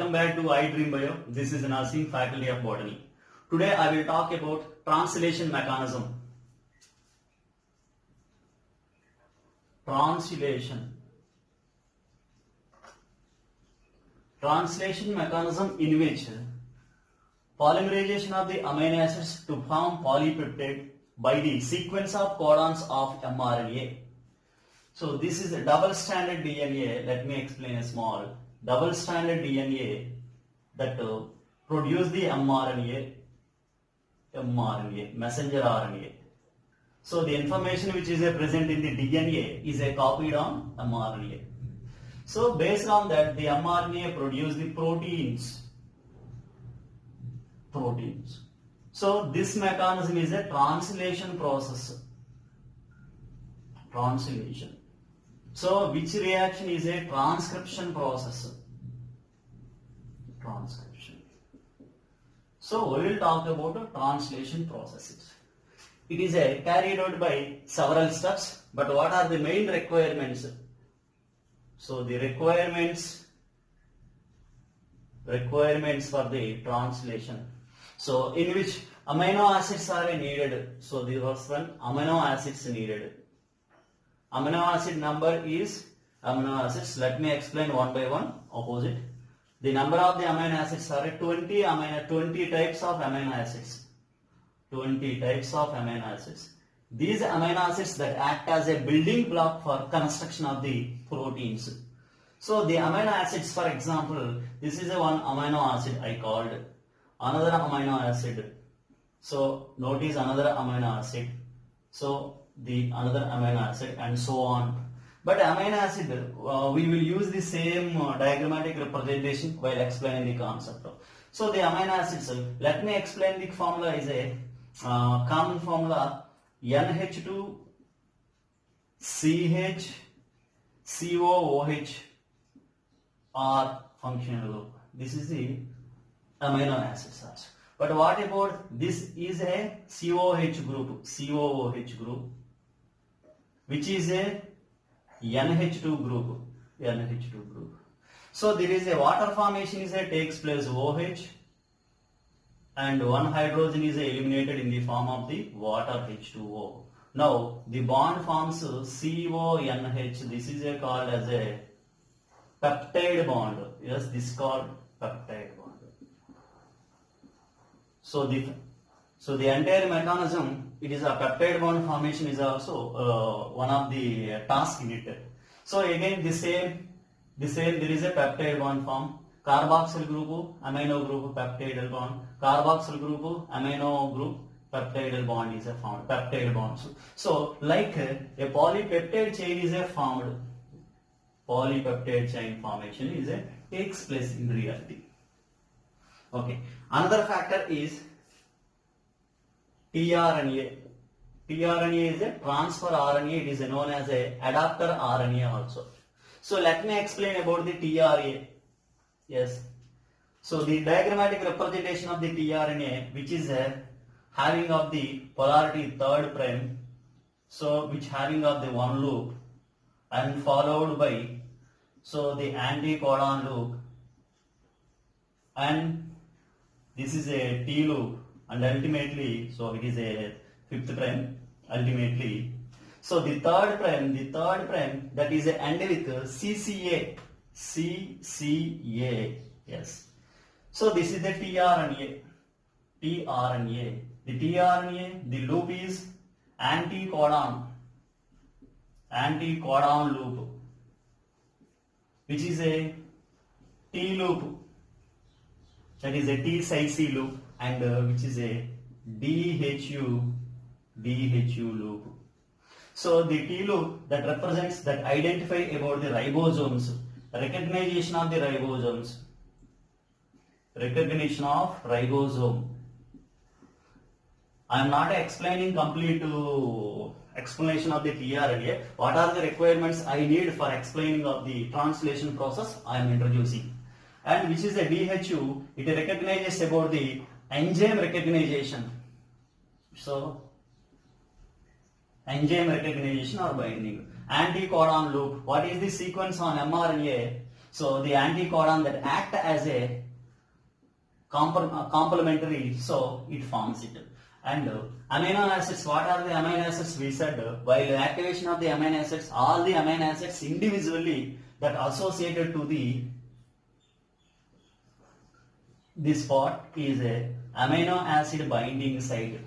Welcome back to iDream Bio. This is Nasim, Faculty of Botany. Today I will talk about translation mechanism. Translation mechanism in which polymerization of the amino acids to form polypeptide by the sequence of codons of mRNA. So this is a double-stranded DNA. Let me explain a small double-stranded DNA that produce the mRNA, messenger RNA. So the information which is present in the DNA is copied on mRNA. So based on that, the mRNA produce the proteins. So this mechanism is a translation process. So which reaction is a transcription process? So we will talk about translation processes. It is carried out by several steps, but what are the main requirements? So the requirements for the translation. So in which amino acids are needed. So the first one, amino acids needed. Amino acid number is amino acids. Let me explain one by one. Opposite. The number of the amino acids are 20 types of amino acids. 20 types of amino acids. These amino acids that act as a building block for construction of the proteins. So the amino acids, for example, this is one amino acid I called. Another amino acid. So notice another amino acid. So the another amino acid and so on. But amino acid, we will use the same diagrammatic representation while explaining the concept. So the amino acids, let me explain the formula is a common formula NH2 CH COOH R functional group. This is the amino acids also. But what about this is a COOH group, which is a NH2 group. So there is a water formation takes place OH, and one hydrogen is eliminated in the form of the water H2O. Now the bond forms CONH. This is called as a peptide bond. Yes, this is called peptide bond. So the entire mechanism, it is a peptide bond formation is also one of the tasks in it. So again the same there is a peptide bond form. Carboxyl group, amino group, peptidal bond. Carboxyl group, amino group, peptidal bond is formed. Peptide bonds. So like a polypeptide chain is formed. Polypeptide chain formation is takes place in reality. Okay. Another factor is tRNA. tRNA is a transfer RNA. It is known as a adapter RNA also. So let me explain about the tRNA. Yes. So the diagrammatic representation of the tRNA, which is having of the polarity 3rd prime, so which having of the one loop and followed by so the anticodon loop, and this is a T loop, and ultimately so it is a 5th prime ultimately. So the third prime that is a end with CCA. Yes. So this is the tRNA. The tRNA, the loop is anticodon loop, which is a T loop, that is a T C loop, and which is a DHU loop. So the T loop that represents, that identify about the ribosomes, recognition of the ribosome. I am not explaining complete explanation of the tRNA. What are the requirements I need for explaining of the translation process I am introducing. And which is a DHU, it recognizes about the enzyme recognition. So enzyme recognition or binding. Anticodon loop. What is the sequence on mRNA? So the anticodon that act as a complementary, so it forms it. And amino acids, what are the amino acids? We said while activation of the amino acids, all the amino acids individually that associated to this part is a amino acid binding site.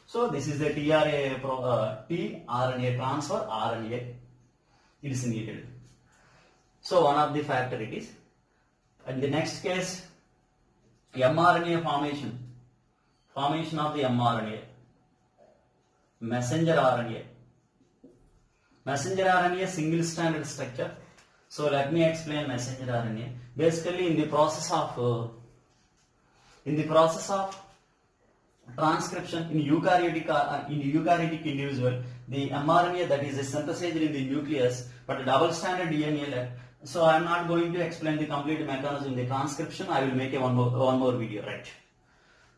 So this is a tRNA transfer RNA. It is needed. So one of the factor it is. And the next case, mRNA formation of the mRNA, messenger RNA. Messenger RNA single stranded structure. So let me explain messenger RNA. Basically, in the process of transcription in eukaryotic individual, the mRNA that is synthesized in the nucleus, but double stranded DNA left. So I am not going to explain the complete mechanism in the transcription. I will make one more video, right?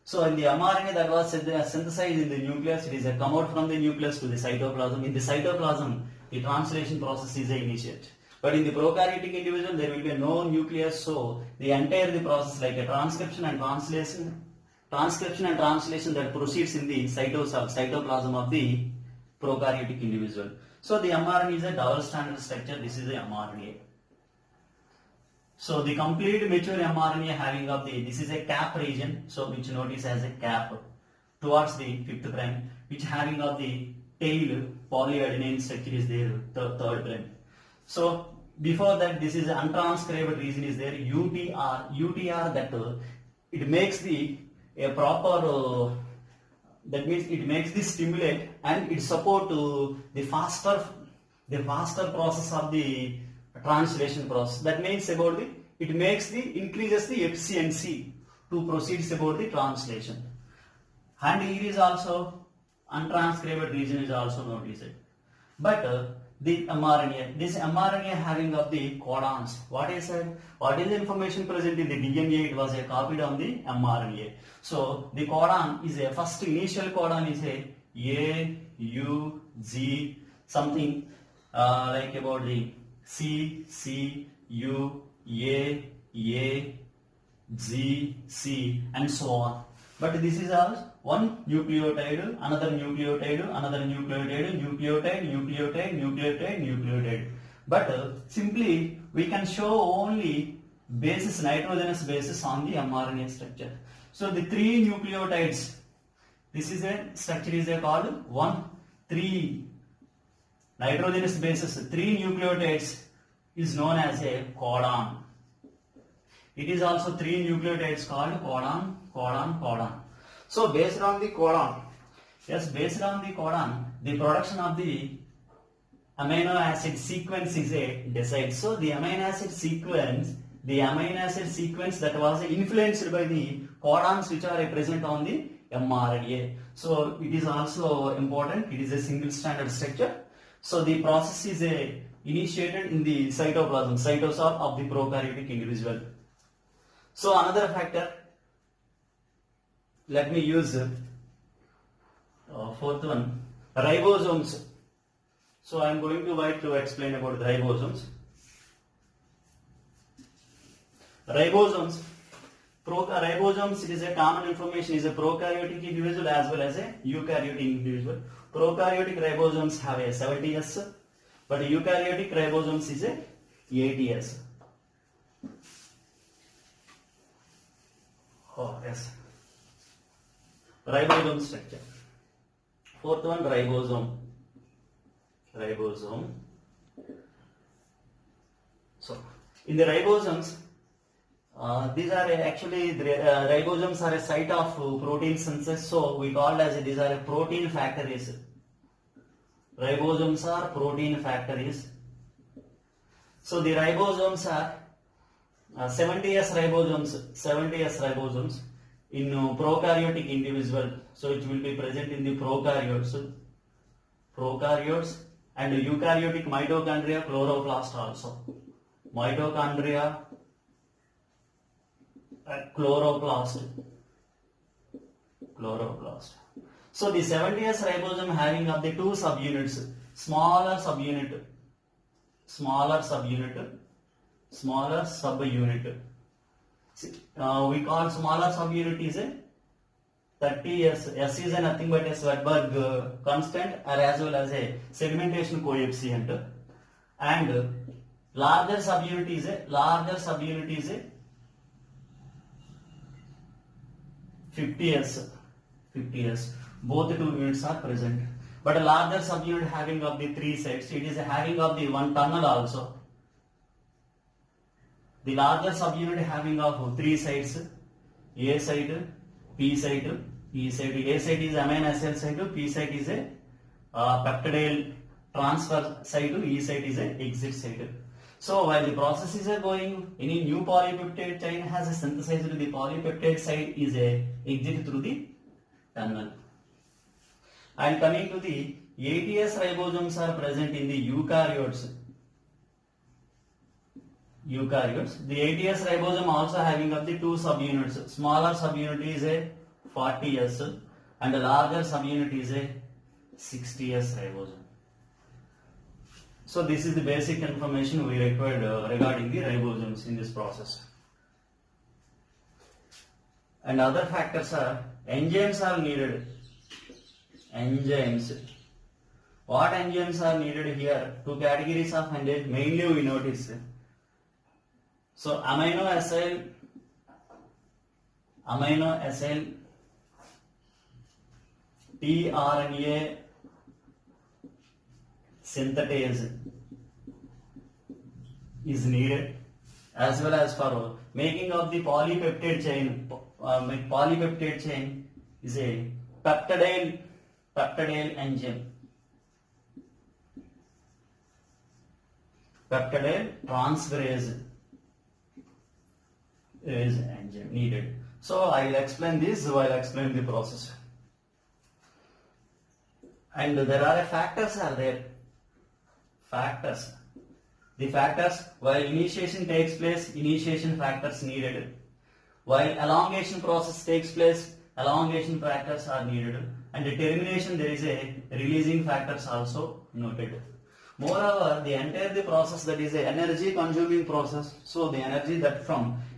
So in the mRNA that was synthesized in the nucleus, it is come out from the nucleus to the cytoplasm. In the cytoplasm, the translation process is initiated. But in the prokaryotic individual, there will be no nucleus, so the entire process like a transcription and translation that proceeds in the cytoplasm of the prokaryotic individual. So the mRNA is a double-stranded structure. This is the mRNA. So the complete mature mRNA having of this is a cap region, so which notice as a cap towards the 5th prime, which having of the tail polyadenine structure is there, third prime. So before that, this is untranscribed region is there, UTR that it makes a proper that means it makes the stimulate and it support the faster process of the translation process. That means about it increases the efficiency to proceed about the translation. And here is also untranscribed region is also noticed. But the mRNA, this mRNA having of the codons, what is the information present in the DNA? It was copied on the mRNA. So the codon is first initial codon is A, U, G, something like about the C, U, A, G, C, and so on. But this is all one nucleotide, another nucleotide, another nucleotide, nucleotide. But simply we can show only basis, nitrogenous basis on the mRNA structure. So the 3 nucleotides, this is a structure is called 3 nitrogenous basis, 3 nucleotides is known as a codon. It is also 3 nucleotides called codon. So based on the codon, the production of the amino acid sequence is decided. So the amino acid sequence that was influenced by the codons which are present on the mRNA. So it is also important. It is a single stranded structure. So the process is initiated in the cytosol of the prokaryotic individual. So another factor, let me use fourth one, ribosomes. So I am going to write to explain about the ribosomes. Ribosomes, it is a common information, is a prokaryotic individual as well as a eukaryotic individual. Prokaryotic ribosomes have a 70S, but eukaryotic ribosomes is a 80S. Oh, yes. Ribosome structure. Fourth one, ribosome. So, in the ribosomes, these are actually ribosomes are a site of protein synthesis. So we call as these are protein factories. Ribosomes are protein factories. So the ribosomes are 70S ribosomes in prokaryotic individual. So it will be present in the prokaryotes and eukaryotic mitochondria, chloroplast also. Mitochondria, chloroplast. So the 70S ribosome having of the 2 subunits, smaller subunit smaller subunit. We call smaller subunit is a 30S. S is a nothing but a Svedberg constant or as well as a sedimentation coefficient. And larger subunit is a 50S. Both the two units are present. But a larger subunit having of the three sides, it is having of the one tunnel also. The larger subunit having of three sides, A side, P side, E side. A side is amine acyl side, P side is a peptidyl transfer side, E side is a exit side. So while the process is going, any new polypeptide chain has a synthesized the polypeptide side is a exit through the tunnel. And coming to the ATS ribosomes are present in the eukaryotes. The ATS ribosome also having up the two subunits. Smaller subunit is a 40S and the larger subunit is a 60S ribosome. So this is the basic information we required regarding the ribosomes in this process. And other factors are enzymes are needed. Enzymes. What enzymes are needed here? Two categories of enzymes mainly we notice. So amino acyl tRNA synthetase is needed, as well as for making of the polypeptide chain. Polypeptide chain is a peptidyl enzyme. Peptidyl transferase is enzyme needed. So I will explain this while I explain the process. And there are factors are there. Factors. The factors, while initiation takes place, initiation factors needed. While elongation process takes place, elongation factors are needed. And the termination, there is a releasing factors also noted. Moreover, the entire process, that is a energy consuming process. So the energy that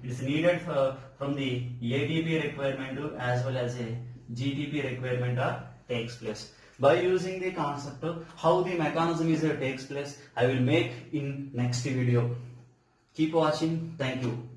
is needed from the ATP requirement as well as a GTP requirement takes place. By using the concept of how the mechanism takes place, I will make in next video. Keep watching. Thank you.